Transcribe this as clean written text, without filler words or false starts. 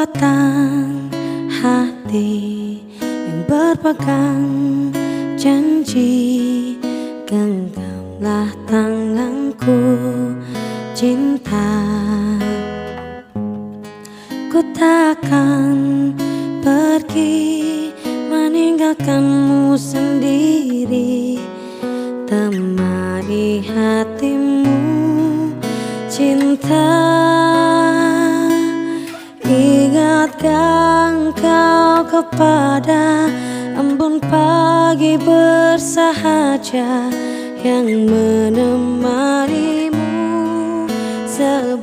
kekuatan hati yang berpegang janji. Genggamlah tanganku cinta, ku takkan pergi meninggalkanmu sendiri. Temani hatimu cinta, ingatkan kau kepada embun pagi bersahaja yang menemanimu.